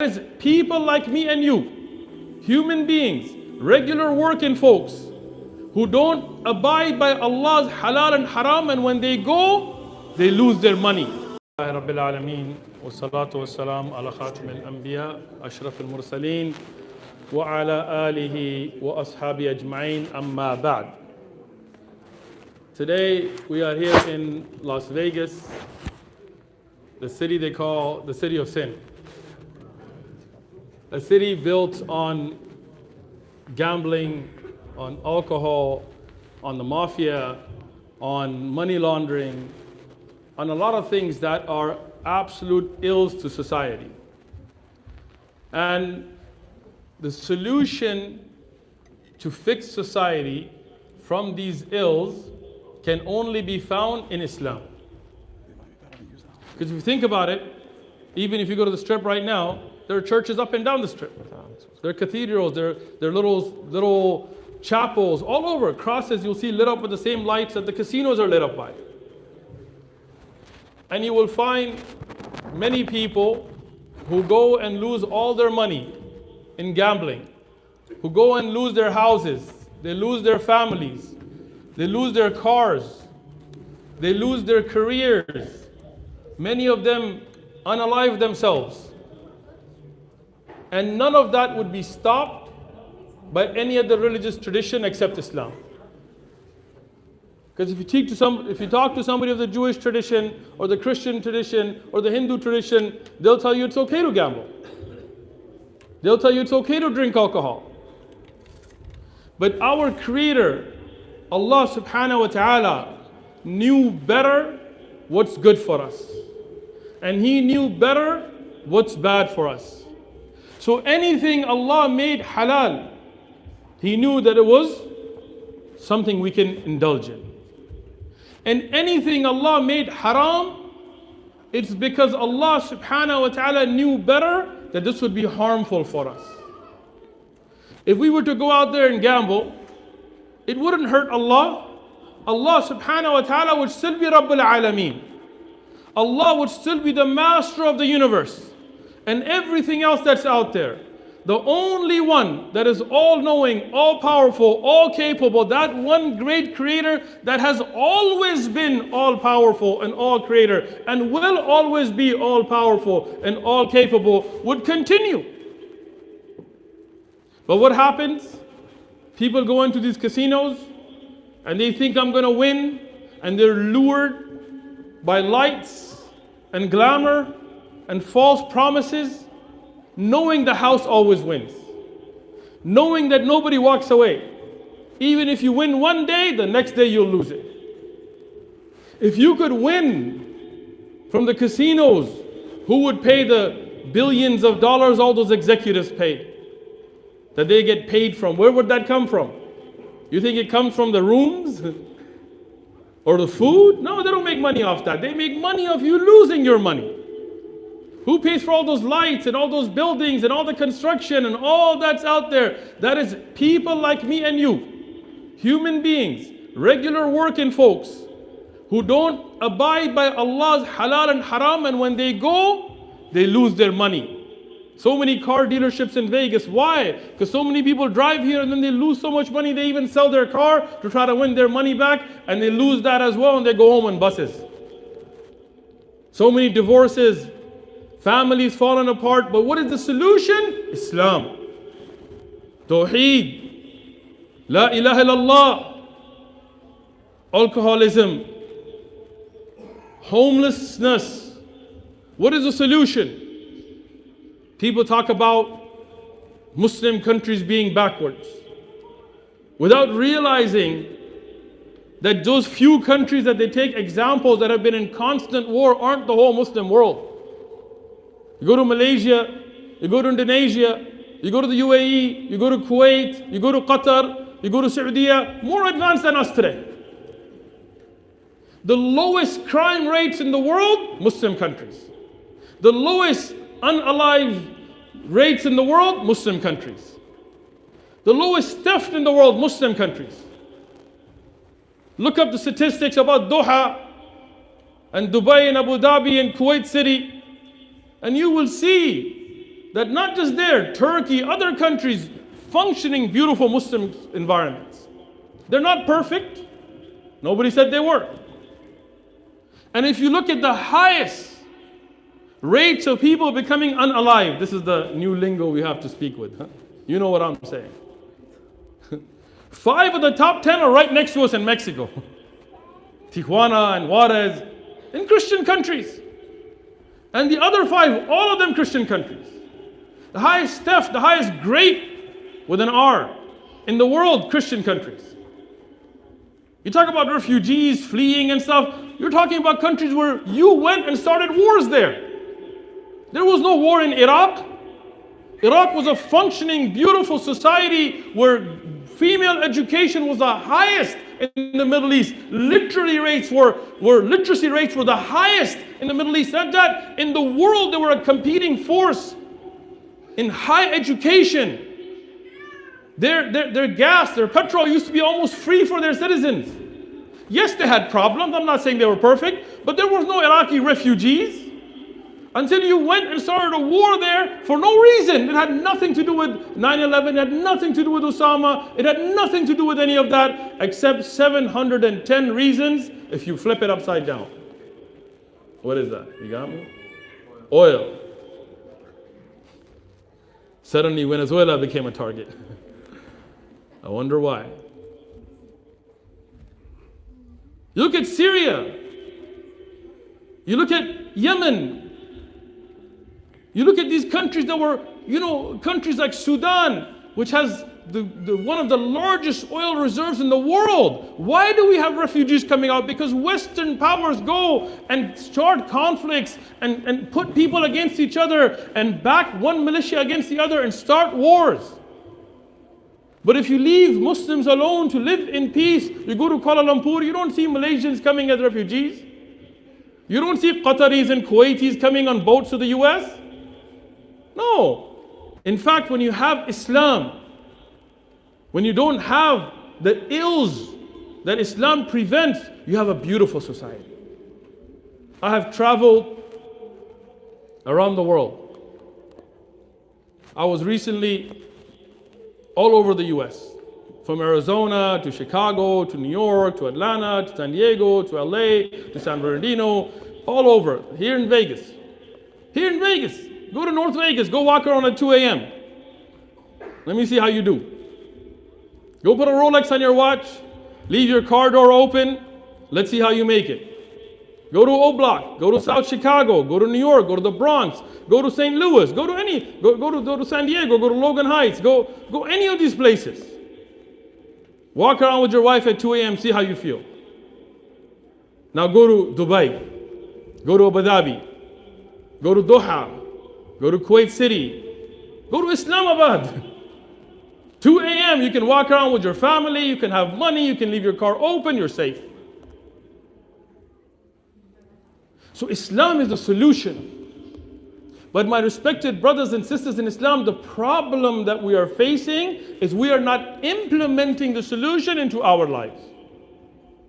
is people like me and you, human beings, regular working folks, who don't abide by Allah's halal and haram, and when they go, they lose their money. رب العالمين والصلاة والسلام على خاتم الأنبياء أشرف المرسلين وعلى آله وأصحابه أجمعين أما بعد. Today we are here in Las Vegas, the city they call the city of sin. A city built on gambling, on alcohol, on the mafia, on money laundering, on a lot of things that are absolute ills to society. And the solution to fix society from these ills can only be found in Islam. Because if you think about it, even if you go to the strip right now, there are churches up and down the strip. There are cathedrals, there are little chapels all over. Crosses you'll see lit up with the same lights that the casinos are lit up by. And you will find many people who go and lose all their money in gambling, who go and lose their houses, they lose their families, they lose their cars, they lose their careers, many of them unalive themselves. And none of that would be stopped by any other religious tradition except Islam. Because if you talk to somebody of the Jewish tradition or the Christian tradition or the Hindu tradition, they'll tell you it's okay to gamble. They'll tell you it's okay to drink alcohol. But our Creator, Allah subhanahu wa ta'ala, knew better what's good for us. And He knew better what's bad for us. So anything Allah made halal, He knew that it was something we can indulge in. And anything Allah made haram, it's because Allah subhanahu wa ta'ala knew better that this would be harmful for us. If we were to go out there and gamble, it wouldn't hurt Allah. Allah subhanahu wa ta'ala would still be Rabbul Alameen. Allah would still be the master of the universe and everything else that's out there. The only one that is all-knowing, all-powerful, all-capable, that one great creator that has always been all-powerful and all-creator and will always be all-powerful and all-capable would continue. But what happens? People go into these casinos and they think I'm going to win, and they're lured by lights and glamour and false promises, knowing the house always wins, knowing that nobody walks away. Even if you win one day, the next day you'll lose it. If you could win from the casinos, who would pay the billions of dollars all those executives pay? That they get paid from, where would that come from? You think it comes from the rooms? Or the food? No, they don't make money off that. They make money off you losing your money. Who pays for all those lights and all those buildings and all the construction and all that's out there? That is people like me and you, human beings, regular working folks, who don't abide by Allah's halal and haram, and when they go, they lose their money. So many car dealerships in Vegas. Why? Because so many people drive here and then they lose so much money, they even sell their car to try to win their money back, and they lose that as well, and they go home on buses. So many divorces, families falling apart. But what is the solution? Islam. Tawheed. La ilaha illallah. Alcoholism. Homelessness. What is the solution? People talk about Muslim countries being backwards without realizing that those few countries that they take examples that have been in constant war aren't the whole Muslim world. You go to Malaysia, you go to Indonesia, you go to the UAE, you go to Kuwait, you go to Qatar, you go to Saudi, more advanced than us today. The lowest crime rates in the world, Muslim countries. The lowest unalive rates in the world, Muslim countries. The lowest theft in the world, Muslim countries. Look up the statistics about Doha and Dubai and Abu Dhabi and Kuwait City, and you will see that not just there, Turkey, other countries, functioning, beautiful Muslim environments. They're not perfect. Nobody said they were. And if you look at the highest rates of people becoming unalive, this is the new lingo we have to speak with. Huh? You know what I'm saying. 5 of the top 10 are right next to us in Mexico. Tijuana and Juarez, in Christian countries. And the other 5, all of them Christian countries. The highest theft, the highest great, with an R, in the world, Christian countries. You talk about refugees fleeing and stuff, you're talking about countries where you went and started wars there. There was no war in Iraq. Iraq was a functioning, beautiful society where female education was the highest in the Middle East. Literacy rates were the highest in the Middle East. Not that in the world they were a competing force in high education. Their gas, their petrol used to be almost free for their citizens. Yes, they had problems. I'm not saying they were perfect, but there was no Iraqi refugees until you went and started a war there for no reason. It had nothing to do with 9/11. It had nothing to do with Osama. It had nothing to do with any of that except 710 reasons if you flip it upside down. What is that? You got me? Oil. Suddenly Venezuela became a target. I wonder why. You look at Syria. You look at Yemen. You look at these countries that were, countries like Sudan, which has one of the largest oil reserves in the world. Why do we have refugees coming out? Because Western powers go and start conflicts and put people against each other and back one militia against the other and start wars. But if you leave Muslims alone to live in peace, you go to Kuala Lumpur, you don't see Malaysians coming as refugees. You don't see Qataris and Kuwaitis coming on boats to the US. No. In fact, when you have Islam, when you don't have the ills that Islam prevents, you have a beautiful society. I have traveled around the world. I was recently all over the US, from Arizona to Chicago to New York to Atlanta to San Diego to LA to San Bernardino, all over, here in Vegas. Here in Vegas, go to North Vegas, go walk around at 2 a.m. Let me see how you do. Go put a Rolex on your watch, leave your car door open, let's see how you make it. Go to O Block, go to South Chicago, go to New York, go to the Bronx, go to St. Louis, go to San Diego, go to Logan Heights, go any of these places. Walk around with your wife at 2 a.m., see how you feel. Now go to Dubai, go to Abu Dhabi, go to Doha, go to Kuwait City, go to Islamabad. 2 a.m. you can walk around with your family, you can have money, you can leave your car open, you're safe. So Islam is the solution. But my respected brothers and sisters in Islam, the problem that we are facing is we are not implementing the solution into our lives.